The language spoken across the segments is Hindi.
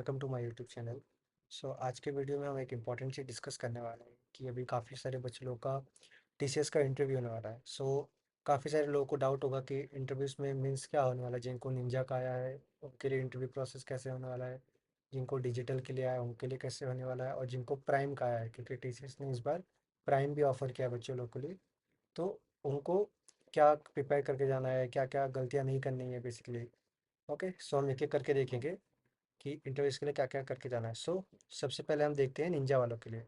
Welcome to my YouTube channel. आज के वीडियो में हम एक इम्पॉर्टेंट चीज़ डिस्कस करने वाले हैं कि अभी काफ़ी सारे बच्चे लोग का टीसीएस का इंटरव्यू होने वाला है। काफ़ी सारे लोगों को डाउट होगा कि इंटरव्यूज़ में मीन्स क्या होने वाला है। जिनको निंजा का आया है उनके लिए इंटरव्यू प्रोसेस कैसे होने वाला है, जिनको डिजिटल के लिए आया है उनके लिए कैसे होने वाला है, और जिनको प्राइम का आया है क्योंकि टीसीएस ने इस बार प्राइम भी ऑफ़र किया है बच्चे लोग के लिए। तो उनको क्या प्रिपेयर करके जाना है, क्या क्या गलतियाँ नहीं करनी है बेसिकली। ओके, हम एक एक करके देखेंगे कि इंटरव्यूज़ के लिए क्या-क्या करके जाना है। सबसे पहले हम देखते हैं निंजा वालों के लिए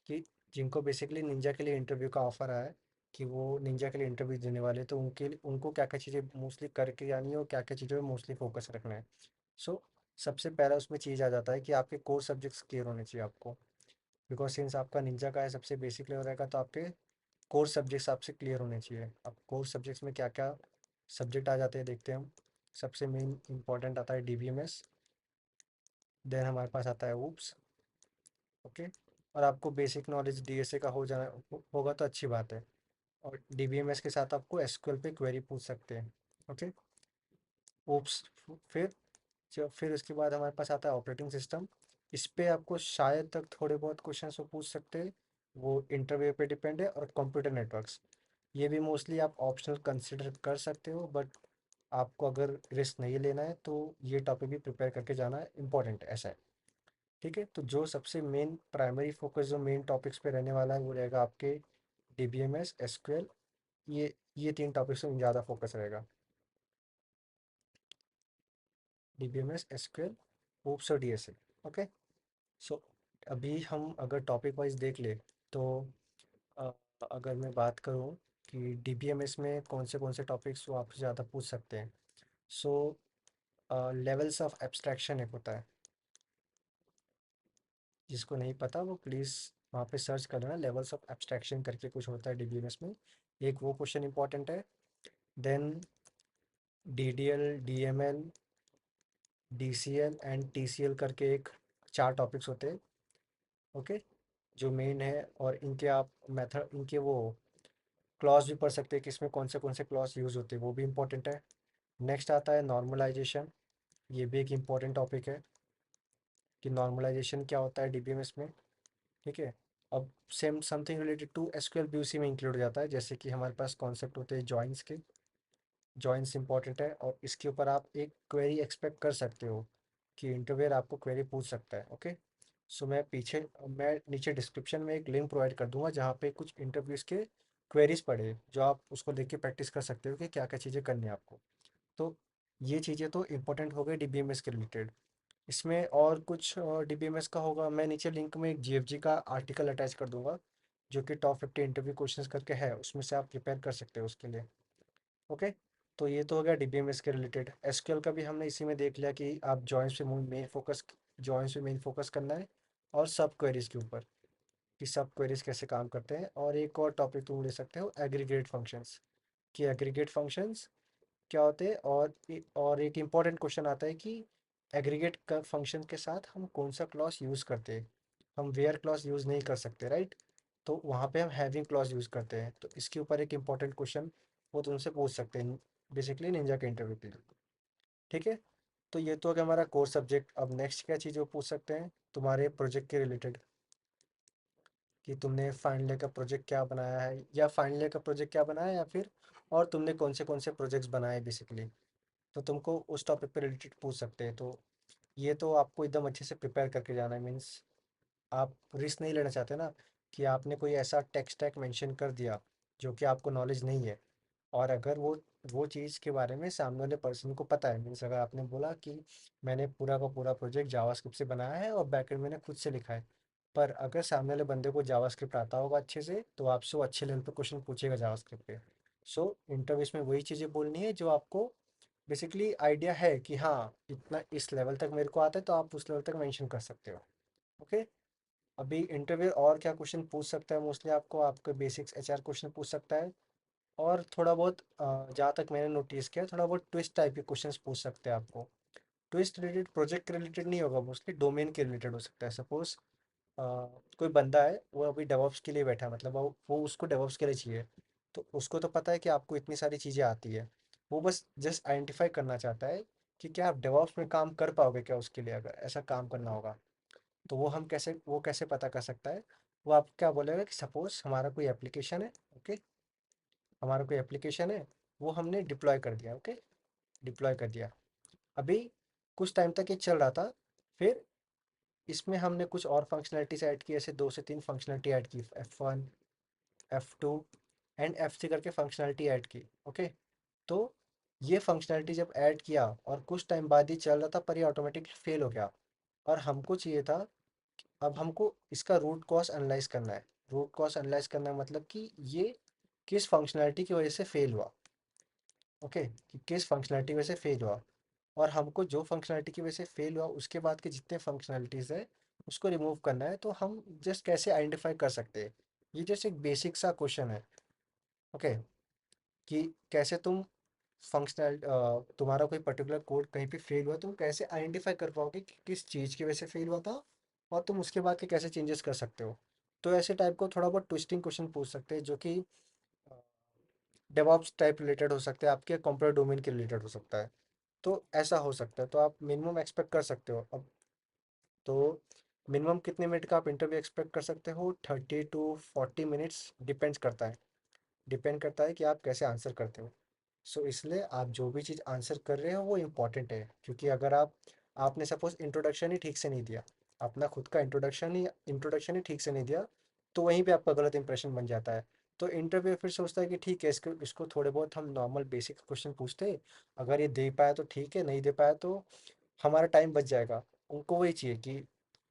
कि जिनको बेसिकली निंजा के लिए इंटरव्यू का ऑफ़र आया है कि वो निंजा के लिए इंटरव्यू देने वाले हैं, तो उनके लिए उनको क्या-क्या चीज़ें मोस्टली करके जानी है और क्या-क्या चीज़ों में मोस्टली फ़ोकस रखना है। सो सबसे पहला उसमें चीज़ आ जाता है कि आपके कोर सब्जेक्ट्स क्लियर होने चाहिए आपको। बिकॉज़ सिंस आपका निंजा का है सबसे बेसिक लेवल रहेगा, तो आपके कोर सब्जेक्ट्स आपसे क्लियर होने चाहिए। अब कोर सब्जेक्ट्स में क्या-क्या सब्जेक्ट आ जाते हैं देखते हैं हम। सबसे मेन इम्पॉर्टेंट आता है डीबीएमएस, देन हमारे पास आता है ऊप्स। ओके, और आपको बेसिक नॉलेज डीएसए का होगा तो अच्छी बात है। और डीबीएमएस के साथ आपको एसक्यूएल पे क्वेरी पूछ सकते हैं। Okay, oops. फिर फिर उसके बाद हमारे पास आता है ऑपरेटिंग सिस्टम। इस पे आपको शायद तक थोड़े बहुत क्वेश्चन वो पूछ सकते हैं, वो इंटरव्यू पे डिपेंड है। और कंप्यूटर नेटवर्क्स, ये भी मोस्टली आप ऑप्शनल कंसिडर कर सकते हो, बट आपको अगर रिस्क नहीं लेना है तो ये टॉपिक भी प्रिपेयर करके जाना इम्पोर्टेंट है, ऐसा है। ठीक है, तो जो सबसे मेन प्राइमरी फोकस जो मेन टॉपिक्स पे रहने वाला है वो रहेगा आपके डीबीएमएस, एसक्यूएल। ये तीन टॉपिक्स में ज़्यादा फोकस रहेगा, डीबीएमएस, एसक्यूएल, ओप्स और डीएसए। ओके, सो अभी हम अगर टॉपिक वाइज देख ले तो अ, अगर मैं बात करूँ कि डीबीएमएस में कौन से टॉपिक्स वो आपसे ज़्यादा पूछ सकते हैं। सो लेवल्स ऑफ एब्स्ट्रैक्शन एक होता है, जिसको नहीं पता वो प्लीज़ वहाँ पे सर्च कर लेना, लेवल्स ऑफ एब्स्ट्रैक्शन करके कुछ होता है डीबीएमएस में। एक वो क्वेश्चन इंपॉर्टेंट है। Then DDL, DML, DCL and TCL करके एक चार टॉपिक्स होते हैं। ओके, जो मेन है, और इनके आप मेथड, इनके वो क्लॉज भी पढ़ सकते हैं कि इसमें कौन से क्लॉज यूज़ होते हैं, वो भी इंपॉर्टेंट है। नेक्स्ट आता है नॉर्मलाइजेशन। ये भी एक इम्पॉर्टेंट टॉपिक है कि नॉर्मलाइजेशन क्या होता है डीबीएमएस में। ठीक है, अब same something related to SQL भी उसी में इंक्लूड हो जाता है, जैसे कि हमारे पास कॉन्सेप्ट होते हैं जॉइंस के। जॉइंस इंपॉर्टेंट है और इसके ऊपर आप एक क्वेरी एक्सपेक्ट कर सकते हो कि इंटरव्यूअर आपको क्वेरी पूछ सकता है। ओके, मैं नीचे डिस्क्रिप्शन में एक लिंक प्रोवाइड कर दूंगा जहाँ पे कुछ इंटरव्यूज़ के क्वेरीज पड़े, जो आप उसको देख के प्रैक्टिस कर सकते हो कि क्या क्या चीज़ें करनी है आपको। तो ये चीज़ें तो इंपॉर्टेंट हो गई डीबीएमएस के रिलेटेड। इसमें और कुछ डीबीएमएस का होगा, मैं नीचे लिंक में एक जीएफजी का आर्टिकल अटैच कर दूंगा जो कि टॉप 50 इंटरव्यू क्वेश्चंस करके है, उसमें से आप प्रिपेयर कर सकते हो उसके लिए। ओके, तो ये तो हो गया डीबीएमएस के रिलेटेड। एसक्यूएल का भी हमने इसी में देख लिया कि आप जॉइंट्स पे मेन फोकस करना है, और सब क्वेरीज के ऊपर कि सब क्वेरीज कैसे काम करते हैं। और एक और टॉपिक तुम ले सकते हो एग्रीगेट फंक्शंस, कि एग्रीगेट फंक्शंस क्या होते हैं। और एक इम्पॉर्टेंट क्वेश्चन आता है कि एग्रीगेट का फंक्शन के साथ हम कौन सा क्लॉज यूज़ करते हैं। हम वेयर क्लॉज यूज़ नहीं कर सकते, राइट। तो वहाँ पे हम हैविंग क्लॉज यूज़ करते हैं, तो इसके ऊपर एक इम्पॉर्टेंट क्वेश्चन वो तुमसे पूछ सकते हैं बेसिकली निंजा के इंटरव्यू के लिए। ठीक है, तो ये तो हो गया हमारा कोर सब्जेक्ट। अब नेक्स्ट क्या चीज़ वो पूछ सकते हैं तुम्हारे प्रोजेक्ट के रिलेटेड, कि तुमने फाइनल ईयर का प्रोजेक्ट क्या बनाया है, या फाइनल ईयर का प्रोजेक्ट क्या बनाया है, या फिर और तुमने कौन से प्रोजेक्ट्स बनाए बेसिकली। तो तुमको उस टॉपिक पे रिलेटेड पूछ सकते हैं। तो ये तो आपको एकदम अच्छे से प्रिपेयर करके जाना है। मीन्स आप रिस्क नहीं लेना चाहते ना कि आपने कोई ऐसा टेक स्टैक मेंशन कर दिया जो कि आपको नॉलेज नहीं है, और अगर वो चीज़ के बारे में सामने वाले पर्सन को पता है। मीन्स अगर आपने बोला कि मैंने पूरा का पूरा प्रोजेक्ट जावास्क्रिप्ट से बनाया है और बैकएंड मैंने खुद से लिखा है, पर अगर सामने वाले बंदे को जावास्क्रिप्ट आता होगा अच्छे से, तो आपसे वो अच्छे लेवल पे क्वेश्चन पूछेगा जावास्क्रिप्ट पे। इंटरव्यूज में वही चीज़ें बोलनी है जो आपको बेसिकली आइडिया है कि हाँ इतना इस लेवल तक मेरे को आता है, तो आप उस लेवल तक मेंशन कर सकते हो। ओके, अभी इंटरव्यू और क्या क्वेश्चन पूछ सकता है, मोस्टली आपको आपके बेसिक्स एचआर क्वेश्चन पूछ सकता है। और थोड़ा बहुत जहाँ तक मैंने नोटिस किया, थोड़ा बहुत ट्विस्ट टाइप के क्वेश्चंस पूछ सकते हैं आपको। ट्विस्ट रिलेटेड प्रोजेक्ट के रिलेटेड नहीं होगा, मोस्टली डोमेन के रिलेटेड हो सकता है। सपोज कोई बंदा है वो अभी डेवऑप्स के लिए बैठा है, मतलब वो उसको डेवऑप्स के लिए चाहिए, तो उसको तो पता है कि आपको इतनी सारी चीज़ें आती है। वो बस जस्ट आइडेंटिफाई करना चाहता है कि क्या आप डेवॉप्स में काम कर पाओगे क्या, उसके लिए अगर ऐसा काम करना होगा तो वो कैसे पता कर सकता है। वो आप क्या बोलेगा कि सपोज हमारा कोई एप्लीकेशन है, ओके, हमारा कोई एप्लीकेशन है, वो हमने डिप्लॉय कर दिया, ओके, डिप्लॉय कर दिया। अभी कुछ टाइम तक ये चल रहा था, फिर इसमें हमने कुछ और फंक्शनैलिटीज ऐड की, ऐसे 2 से 3 फंक्शनैलिटी ऐड की, F1, F2 एंड F3 करके फंक्शनैलिटी ऐड की, ओके। तो ये फंक्शनैलिटी जब ऐड किया और कुछ टाइम बाद ही चल रहा था, पर ये ऑटोमेटिकली फेल हो गया। और हमको चाहिए था, अब हमको इसका रूट कॉज एनालाइज करना है। रूट कॉज एनालाइज करना है मतलब कि ये किस फंक्शनैलिटी की वजह से फेल हुआ, ओके, कि किस फंक्शनैलिटी की वजह से फेल हुआ। और हमको जो फंक्शनैलिटी की वजह से फेल हुआ उसके बाद के जितने फंक्शनैलिटीज़ है उसको रिमूव करना है। तो हम जस्ट कैसे आइडेंटिफाई कर सकते हैं, ये जस्ट एक बेसिक सा क्वेश्चन है, ओके, कि कैसे तुम फंक्शनल तुम्हारा कोई पर्टिकुलर कोड कहीं पे फेल हुआ, तुम कैसे आइडेंटिफाई कर पाओगे कि किस चीज़ की वजह से फेल हुआ था, और तुम उसके बाद के कैसे चेंजेस कर सकते हो। तो ऐसे टाइप को थोड़ा बहुत ट्विस्टिंग क्वेश्चन पूछ सकते हैं, जो कि डेवऑप्स टाइप रिलेटेड हो सकते हैं, आपके कंप्यूटर डोमेन के रिलेटेड हो सकता है। तो ऐसा हो सकता है, तो आप मिनिमम एक्सपेक्ट कर सकते हो। अब तो मिनिमम कितने मिनट का आप इंटरव्यू एक्सपेक्ट कर सकते हो, 30 to 40 मिनट्स, डिपेंड्स करता है, डिपेंड करता है कि आप कैसे आंसर करते हो। सो इसलिए आप जो भी चीज़ आंसर कर रहे हो वो इम्पॉर्टेंट है, क्योंकि अगर आपने सपोज इंट्रोडक्शन ही ठीक से नहीं दिया, अपना खुद का इंट्रोडक्शन ही ठीक से नहीं दिया, तो वहीं पे आपका गलत इंप्रेशन बन जाता है। तो इंटरव्यू फिर सोचता है कि ठीक है, इसको इसको थोड़े बहुत हम नॉर्मल बेसिक क्वेश्चन पूछते हैं, अगर ये दे पाया तो ठीक है, नहीं दे पाया तो हमारा टाइम बच जाएगा। उनको वही चाहिए कि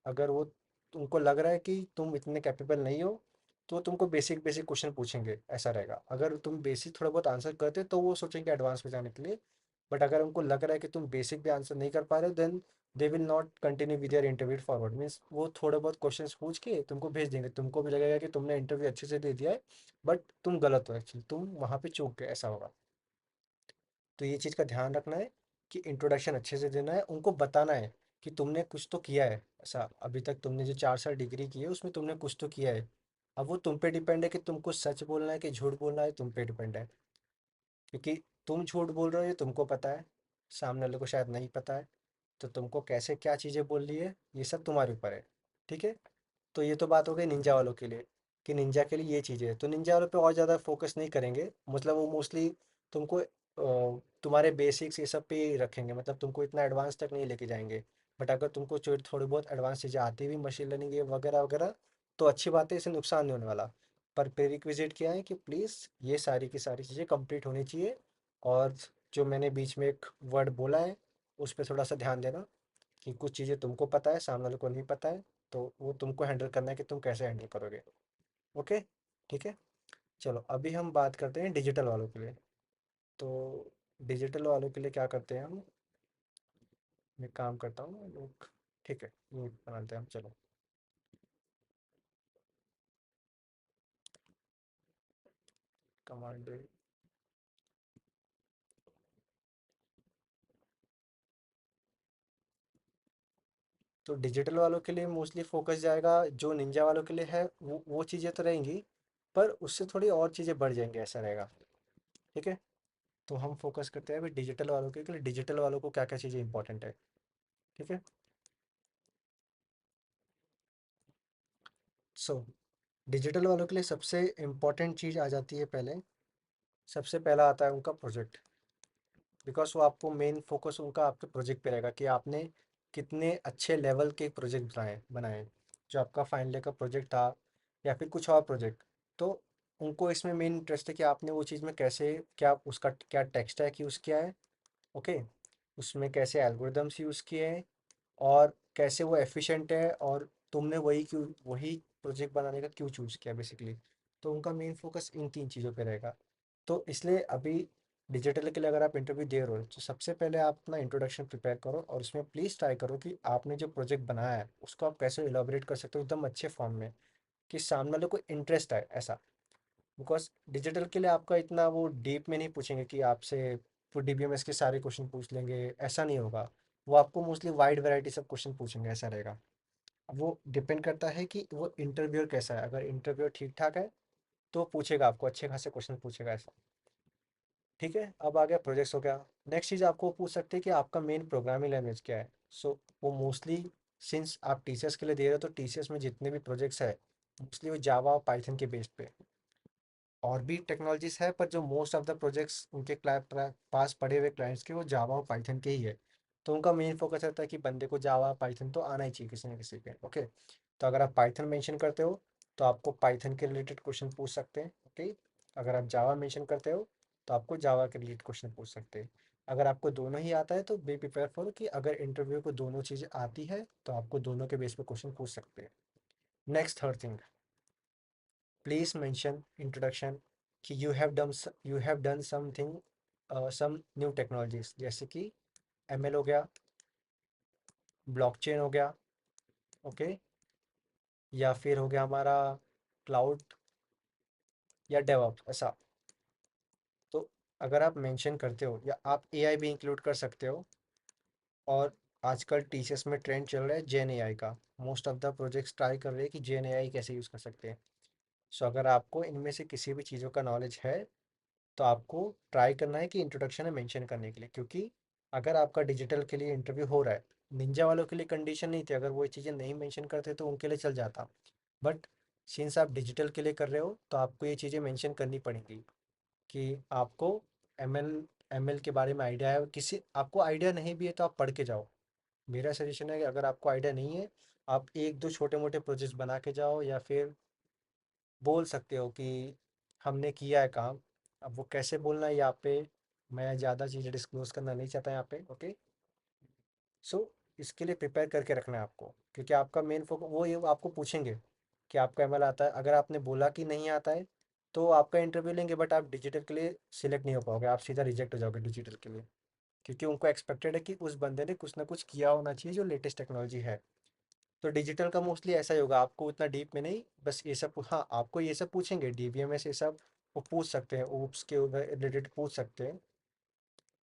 अगर वो, उनको लग रहा है कि तुम इतने कैपेबल नहीं हो, तो तुमको बेसिक बेसिक क्वेश्चन पूछेंगे, ऐसा रहेगा। अगर तुम बेसिक थोड़ा बहुत आंसर करते तो वो सोचेंगे एडवांस में जाने के लिए। बट अगर उनको लग रहा है कि तुम बेसिक भी आंसर नहीं कर पा रहे हो, then they will not continue with your interview forward. Means वो थोड़े बहुत क्वेश्चंस पूछ के तुमको भेज देंगे, तुमको भी लगेगा कि तुमने इंटरव्यू अच्छे से दे दिया है, बट तुम गलत हो, एक्चुअली तुम वहाँ पे चूक गए, ऐसा होगा। तो ये चीज़ का ध्यान रखना है कि इंट्रोडक्शन अच्छे से देना है, उनको बताना है कि तुमने कुछ तो किया है ऐसा, अभी तक तुमने जो 4 साल डिग्री की है उसमें तुमने कुछ तो किया है। अब वो तुम पे डिपेंड है कि तुमको सच बोलना है कि झूठ बोलना है, तुम पे डिपेंड है। क्योंकि तुम झूठ बोल रहे हो ये तुमको पता है, सामने वाले को शायद नहीं पता है। तो तुमको कैसे क्या चीज़ें बोल रही है ये सब तुम्हारे ऊपर है, ठीक है। तो ये तो बात हो गई निंजा वालों के लिए, कि निंजा के लिए ये चीज़ें है, तो निंजा वालों पे और ज़्यादा फोकस नहीं करेंगे। मतलब वो मोस्टली तुमको तुम्हारे बेसिक्स ये सब पे ही रखेंगे, मतलब तुमको इतना एडवांस तक नहीं लेके जाएंगे। बट अगर तुमको थोड़ी बहुत एडवांस चीज़ें आती भी, मशीन लर्निंग ये वगैरह वगैरह, तो अच्छी बात है, इससे नुकसान नहीं होने वाला। पर प्रीरिक्विजिट क्या है कि प्लीज़ ये सारी की सारी चीज़ें कंप्लीट होनी चाहिए। और जो मैंने बीच में एक वर्ड बोला है उस पर थोड़ा सा ध्यान देना, कि कुछ चीज़ें तुमको पता है, सामने वाले को नहीं पता है, तो वो तुमको हैंडल करना है कि तुम कैसे हैंडल करोगे, ओके, ठीक है। चलो अभी हम बात करते हैं डिजिटल वालों के लिए। तो डिजिटल वालों के लिए क्या करते हैं हम, मैं काम करता हूँ लोग, ठीक है, ये बनाते हैं हम, चलो। कमांड, तो डिजिटल वालों के लिए मोस्टली फोकस जाएगा, जो निंजा वालों के लिए है वो चीज़ें तो रहेंगी, पर उससे थोड़ी और चीज़ें बढ़ जाएंगी, ऐसा रहेगा, ठीक है। तो हम फोकस करते हैं अभी डिजिटल वालों के लिए, डिजिटल वालों को क्या क्या चीज़ें इंपॉर्टेंट है, ठीक है। सो डिजिटल वालों के लिए सबसे इम्पोर्टेंट चीज़ आ जाती है पहले, सबसे पहला आता है उनका प्रोजेक्ट। बिकॉज वो आपको मेन फोकस उनका आपके प्रोजेक्ट पे रहेगा कि आपने कितने अच्छे लेवल के प्रोजेक्ट बनाए, जो आपका फाइनल ईयर का प्रोजेक्ट था या फिर कुछ और प्रोजेक्ट। तो उनको इसमें मेन इंटरेस्ट है कि आपने वो चीज़ में कैसे, क्या उसका क्या टेक स्टैक यूज़ किया है, ओके, उसमें कैसे एल्गोरिदम्स यूज़ किए हैं, और कैसे वो एफिशिएंट है, और तुमने वही प्रोजेक्ट बनाने का क्यों चूज़ किया बेसिकली। तो उनका मेन फोकस इन 3 चीज़ों पे रहेगा। तो इसलिए अभी डिजिटल के लिए अगर आप इंटरव्यू दे रहे हो तो सबसे पहले आप अपना इंट्रोडक्शन प्रिपेयर करो, और उसमें प्लीज़ ट्राई करो कि आपने जो प्रोजेक्ट बनाया है उसको आप कैसे इलाबोरेट कर सकते हो एकदम अच्छे फॉर्म में, कि सामने वाले को इंटरेस्ट आए ऐसा। बिकॉज डिजिटल के लिए आपका इतना वो डीप में नहीं पूछेंगे कि आपसे वो डीबीएमएस के सारे क्वेश्चन पूछ लेंगे, ऐसा नहीं होगा। वो आपको मोस्टली वाइड वैरायटी सब क्वेश्चन पूछेंगे, ऐसा रहेगा। अब वो डिपेंड करता है कि वो इंटरव्यूअर कैसा है, अगर इंटरव्यूअर ठीक ठाक है तो पूछेगा आपको अच्छे खासे क्वेश्चन पूछेगा, ऐसा। ठीक है, अब आ गया प्रोजेक्ट्स हो गया। नेक्स्ट चीज़ आपको पूछ सकते हैं कि आपका मेन प्रोग्रामिंग लैंग्वेज क्या है। सो वो मोस्टली, सिंस आप टीसीएस के लिए दे रहे हो तो टीसीएस में जितने भी प्रोजेक्ट्स है मोस्टली वो जावा और पाइथन के बेस पे। और भी टेक्नोलॉजीज है पर जो मोस्ट ऑफ द प्रोजेक्ट्स उनके पास पड़े हुए क्लाइंट्स के वो जावा और पाइथन के ही है। तो उनका मेन फोकस रहता है कि बंदे को जावा पाइथन तो आना ही चाहिए किसी न किसी पे। ओके, तो अगर आप पाइथन मेंशन करते हो तो आपको पाइथन के रिलेटेड क्वेश्चन पूछ सकते हैं। ओके, अगर आप जावा मेंशन करते हो तो आपको जावा के रिलेटेड क्वेश्चन पूछ सकते हैं। अगर आपको दोनों ही आता है तो बी प्रिपेयर फॉर कि अगर इंटरव्यू को दोनों चीज़ें आती है तो आपको दोनों के बेस पे क्वेश्चन पूछ सकते हैं। Next third thing, please mention introduction कि you have done something, some new technologies, जैसे कि एमएल हो गया, ब्लॉकचेन हो गया। ओके, या फिर हो गया हमारा क्लाउड या डेवऑप्स ऐसा। तो अगर आप मेंशन करते हो या आप एआई भी इंक्लूड कर सकते हो। और आजकल टीसीएस में ट्रेंड चल रहा है जेन एआई का। Most of the projects try कर रहे हैं कि जेन एआई कैसे यूज़ कर सकते हैं। सो अगर आपको इनमें से किसी भी चीज़ों का नॉलेज है तो आपको ट्राई करना है कि इंट्रोडक्शन में मेंशन करने के लिए, क्योंकि अगर आपका डिजिटल के लिए इंटरव्यू हो रहा है, निंजा वालों के लिए कंडीशन नहीं थी, अगर वो ये चीज़ें नहीं मेंशन करते तो उनके लिए चल जाता। बट सिंस आप डिजिटल के लिए कर रहे हो तो आपको ये चीज़ें मेंशन करनी पड़ेंगी कि आपको एमएल एमएल के बारे में आइडिया है। किसी आपको आइडिया नहीं भी है तो आप पढ़ के जाओ। मेरा सजेशन है कि अगर आपको आइडिया नहीं है, आप एक दो छोटे मोटे प्रोजेक्ट्स बना के जाओ या फिर बोल सकते हो कि हमने किया है काम। अब वो कैसे बोलना है यहाँ पे मैं ज़्यादा चीज़ें डिस्क्लोज करना नहीं चाहता यहाँ पे। ओके, सो इसके लिए प्रिपेयर करके रखना है आपको, क्योंकि आपका मेन फोकस वो ये आपको पूछेंगे कि आपको एमएल आता है। अगर आपने बोला कि नहीं आता है तो आपका इंटरव्यू लेंगे बट आप डिजिटल के लिए सिलेक्ट नहीं हो पाओगे, आप सीधा रिजेक्ट हो जाओगे डिजिटल के लिए। क्योंकि उनको एक्सपेक्टेड है कि उस बंदे ने कुछ ना कुछ किया होना चाहिए जो लेटेस्ट टेक्नोलॉजी है। तो डिजिटल का मोस्टली ऐसा ही होगा, आपको उतना डीप में नहीं, बस ये सब। हाँ, आपको ये सब पूछेंगे, डीबीएमएस ये सब वो पूछ सकते हैं, ओप्स के रिलेटेड पूछ सकते हैं।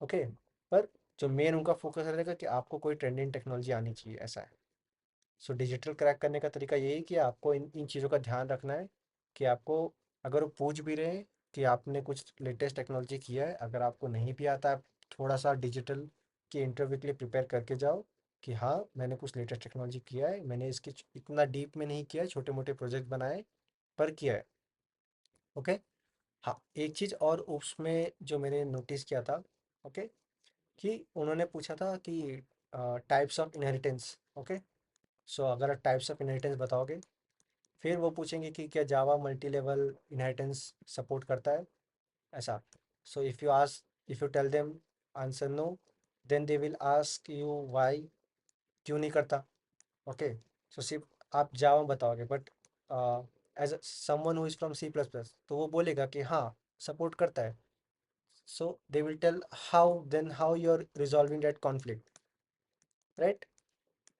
ओके, पर जो मेन उनका फोकस रहेगा कि आपको कोई ट्रेंडिंग टेक्नोलॉजी आनी चाहिए, ऐसा है। सो डिजिटल क्रैक करने का तरीका यही है कि आपको इन इन चीज़ों का ध्यान रखना है कि आपको, अगर वो पूछ भी रहे हैं कि आपने कुछ लेटेस्ट टेक्नोलॉजी किया है, अगर आपको नहीं भी आता है, थोड़ा सा डिजिटल के इंटरव्यू के लिए प्रिपेयर करके जाओ कि हाँ मैंने कुछ लेटेस्ट टेक्नोलॉजी किया है, मैंने इसकी इतना डीप में नहीं किया है, छोटे मोटे प्रोजेक्ट बनाए पर किया है। ओके, हाँ एक चीज़ और उसमें जो मैंने नोटिस किया था। ओके, कि उन्होंने पूछा था कि टाइप्स ऑफ इनहेरिटेंस। ओके, सो अगर आप टाइप्स ऑफ इनहेरिटेंस बताओगे, फिर वो पूछेंगे कि क्या Java multi level inheritance support करता है, ऐसा। So if you tell them answer no, then they will ask you why, क्यों नहीं करता। ओके, सो सिर्फ आप जावा बताओगे but as someone who is from C plus plus तो वो बोलेगा कि हाँ सपोर्ट करता है। So they will tell how, then how you are resolving that conflict, right.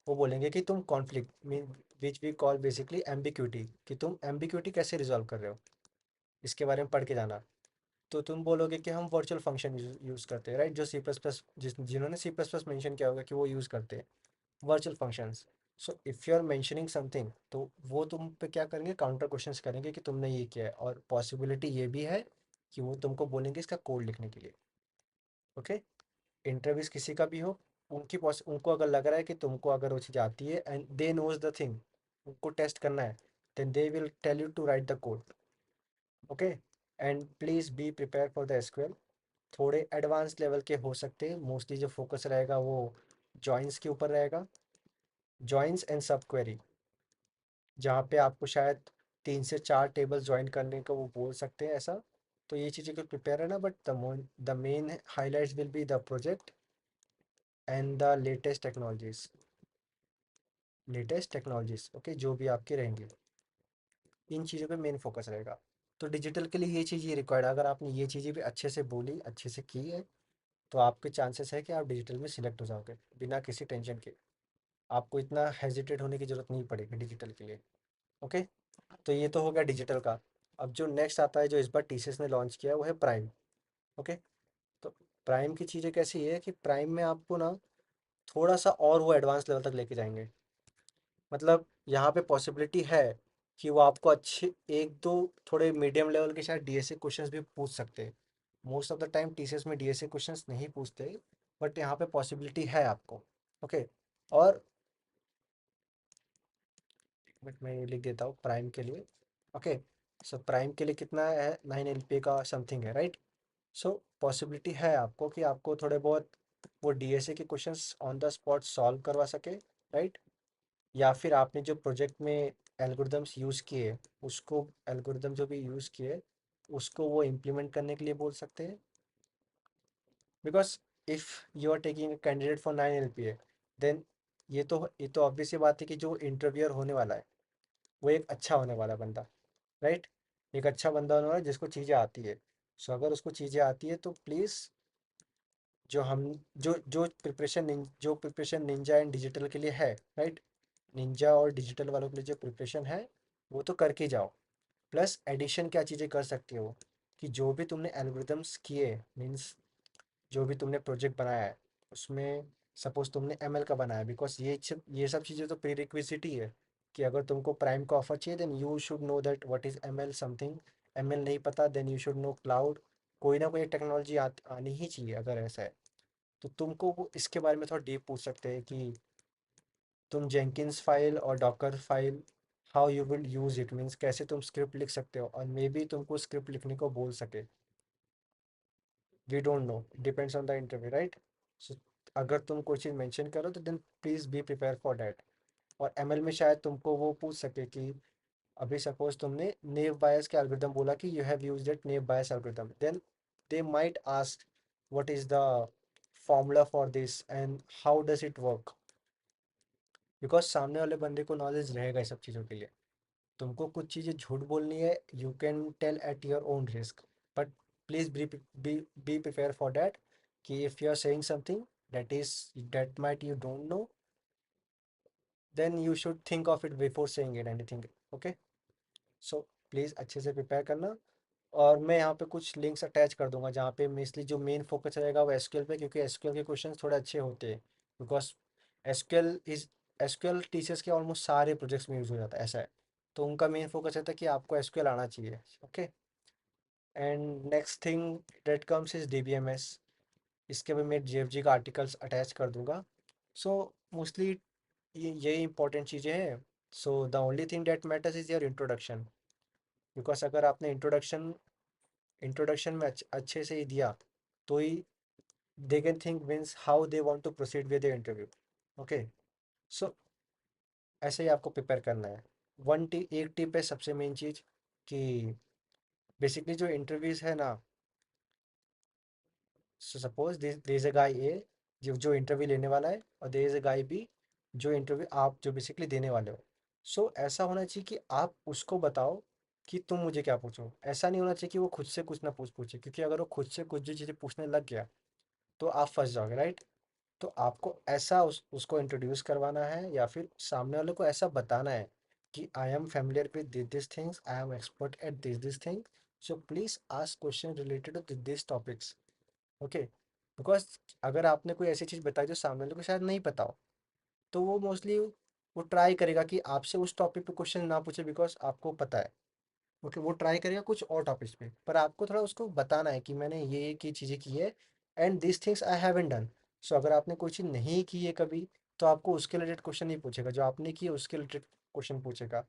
वो बोलेंगे कि तुम conflict mean which we call basically ambiguity, कि तुम एम्बिक्यूटी कैसे रिजॉल्व कर रहे हो, इसके बारे में पढ़ के जाना। तो तुम बोलोगे कि हम वर्चुअल फंक्शन यूज़ करते हैं, राइट, जो सी प्लस प्लस जिन्होंने सी प्लस प्लस मैंशन किया होगा कि वो यूज़ करते हैं virtual functions. So if you are mentioning something तो वो तुम पे क्या करेंगे, काउंटर क्वेश्चंस करेंगे कि तुमने ये किया है, और पॉसिबिलिटी ये भी है कि वो तुमको बोलेंगे इसका कोड लिखने के लिए। ओके, इंटरव्यूज किसी का भी हो, उनको अगर लग रहा है कि तुमको अगर वो चीज़ आती है and they knows the thing, उनको टेस्ट करना है, then they will tell you to write the code. Okay, and please be prepare for the SQL. थोड़े एडवांस लेवल के हो सकते हैं, मोस्टली जो फोकस रहेगा वो जॉइंस के ऊपर रहेगा, जॉइंस एंड सब क्वेरी, जहाँ पे आपको शायद 3 से 4 टेबल ज्वाइन करने को वो बोल सकते हैं, ऐसा। तो ये चीज़ें को प्रिपेयर है ना, but the main highlights will be the project and the latest technologies. Okay, जो भी आपके रहेंगे इन चीज़ों पे मेन फोकस रहेगा। तो डिजिटल के लिए ये चीज़ ये रिक्वायर्ड है, अगर आपने ये चीज़ें भी अच्छे से बोली, अच्छे से की है, तो आपके चांसेस है कि आप डिजिटल में सिलेक्ट हो जाओगे बिना किसी टेंशन के। आपको इतना हेजिटेट होने की ज़रूरत नहीं पड़ेगी डिजिटल के लिए। ओके, तो ये तो हो गया डिजिटल का। अब जो नेक्स्ट आता है जो इस बार टीसीएस ने लॉन्च किया है वो है प्राइम। ओके, तो प्राइम की चीज़ें कैसी है कि प्राइम में आपको ना थोड़ा सा और वो एडवांस लेवल तक लेके जाएंगे। मतलब यहाँ पे पॉसिबिलिटी है कि वो आपको अच्छे एक दो थोड़े मीडियम लेवल के शायद डीएसए क्वेश्चंस भी पूछ सकते हैं। Most of the time TCS में डीएसए क्वेश्चंस नहीं पूछते, बट यहाँ पे पॉसिबिलिटी है आपको। ओके। और बट मैं ये लिख देता हूँ प्राइम के लिए। ओके। सो प्राइम के लिए कितना है, 9 LPA का समथिंग है, राइट। सो पॉसिबिलिटी है आपको कि आपको थोड़े बहुत वो डीएसए के questions on the spot solve करवा सके, राइट। या फिर आपने जो प्रोजेक्ट में एल्गोरिदम्स यूज़ किए, उसको एल्गोरिदम जो भी यूज़ किए उसको वो इम्प्लीमेंट करने के लिए बोल सकते हैं। Because if you are taking candidate for 9 LPA, then ये तो ऑब्वियस सी बात है कि जो इंटरव्यूअर होने वाला है वो एक अच्छा होने वाला बंदा, राइट। एक अच्छा बंदा होने वाला है जिसको चीज़ें आती है। सो अगर उसको चीज़ें आती है तो प्लीज़ जो हम जो प्रिपरेशन निंजा एंड डिजिटल के लिए है, राइट। निंजा और डिजिटल वालों के लिए जो प्रिपरेशन है वो तो करके जाओ। प्लस एडिशन क्या चीज़ें कर सकती हो कि जो भी तुमने एल्गोरिदम्स किए, मीन्स जो भी तुमने प्रोजेक्ट बनाया है उसमें सपोज तुमने एमएल का बनाया, बिकॉज ये सब चीज़ें तो प्री रिक्विजिट ही है कि अगर तुमको प्राइम का ऑफर चाहिए then you should know that what is ML something. ML नहीं पता then you should know cloud. कोई ना कोई टेक्नोलॉजी आनी ही चाहिए अगर ऐसा है। तो तुमको वो इसके बारे में थोड़ा डीप पूछ सकते हैं कि तुम जेंकिन्स फाइल और Docker file how you will use it, means कैसे तुम स्क्रिप्ट लिख सकते हो, और मे बी तुमको स्क्रिप्ट लिखने को बोल सके। We don't know, depends on the interview, right. So अगर तुम कोई चीज़ मेंशन करो तो then please be prepare for that. और एमएल में शायद तुमको वो पूछ सके कि अभी सपोज तुमने नेव बायस के एल्गोरिदम बोला कि you have used that naive Bayes algorithm, then they might ask what is the formula for this and how does it work. Because सामने वाले बंदे को नॉलेज रहेगा इस सब चीज़ों के लिए। तुमको कुछ चीज़ें झूठ बोलनी है, you can tell at your own risk, but please be prepare for that कि if you are saying something that might you don't know, then you should think of it before saying it anything. Okay. So please अच्छे से प्रिपेयर करना। और मैं यहाँ पे कुछ लिंक्स अटैच कर दूंगा जहाँ पे मेनली जो मेन फोकस रहेगा वो एसक्यूएल पे, क्योंकि एसक्यूएल के क्वेश्चंस थोड़े अच्छे होते हैं। Because SQL is SQL TCS के ऑलमोस्ट सारे प्रोजेक्ट्स में यूज़ हो जाता है, ऐसा है। तो उनका मेन फोकस रहता है कि आपको एसक्यूएल आना चाहिए। Okay. And next thing that comes is DBMS. इसके भी मैं जेएफजी का आर्टिकल्स अटैच कर दूंगा। सो मोस्टली यही इंपॉर्टेंट चीज़ें हैं। So the only thing that matters is your introduction. Because अगर आपने इंट्रोडक्शन में अच्छे से ही दिया तो ही they can think means how they want to proceed with the interview. Okay. So ऐसे ही आपको प्रिपेयर करना है। एक टिप है सबसे मेन चीज़ कि बेसिकली जो इंटरव्यूज़ है ना, so suppose there is a guy A जो इंटरव्यू लेने वाला है, और there is a guy B जो इंटरव्यू आप जो बेसिकली देने वाले हो। सो ऐसा होना चाहिए कि आप उसको बताओ कि तुम मुझे क्या पूछो। ऐसा नहीं होना चाहिए कि वो खुद से कुछ ना पूछे, क्योंकि अगर वो खुद से कुछ जो चीज़ें पूछने लग गया तो आप फंस जाओगे, राइट। तो आपको ऐसा उसको इंट्रोड्यूस करवाना है या फिर सामने वाले को ऐसा बताना है कि I am familiar with this things, I am expert at this thing, so please ask question related to this topics. Okay. Because अगर आपने कोई ऐसी चीज़ बताई जो सामने वाले को शायद नहीं पता हो, तो वो मोस्टली वो ट्राई करेगा कि आपसे उस टॉपिक पे क्वेश्चन ना पूछे, बिकॉज आपको पता है। ओके। वो ट्राई करेगा कुछ और टॉपिक्स पे, पर आपको थोड़ा उसको बताना है कि मैंने ये की चीज़ें की है and this things I haven't done. So अगर आपने कोई चीज़ नहीं की है कभी, तो आपको उसके रिलेटेड क्वेश्चन नहीं पूछेगा, जो आपने की है उसके रिलेटेड क्वेश्चन पूछेगा।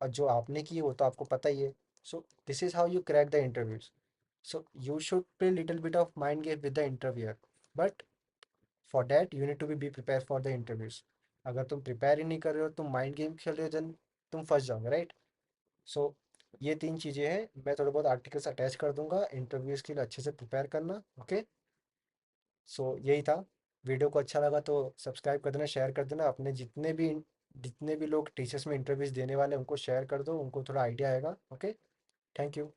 और जो आपने की है वो तो आपको पता ही है। So this is how you crack the interviews. So you should play little bit of mind game with the interviewer, but for that you need to be prepare for the interviews. अगर तुम प्रिपेयर ही नहीं कर रहे हो, तुम माइंड गेम खेल रहे हो, देन तुम फंस जाओगे, राइट। सो ये 3 चीज़ें हैं। मैं थोड़े बहुत आर्टिकल्स अटैच कर दूंगा, इंटरव्यूज़ के लिए अच्छे से प्रिपेयर करना। ओके। सो यही था। वीडियो को अच्छा लगा तो सब्सक्राइब कर देना, शेयर कर देना, अपने जितने भी लोग टीचर्स में इंटरव्यूज़ देने वाले हैं उनको शेयर कर दो, उनको थोड़ा आइडिया आएगा। ओके। Thank you.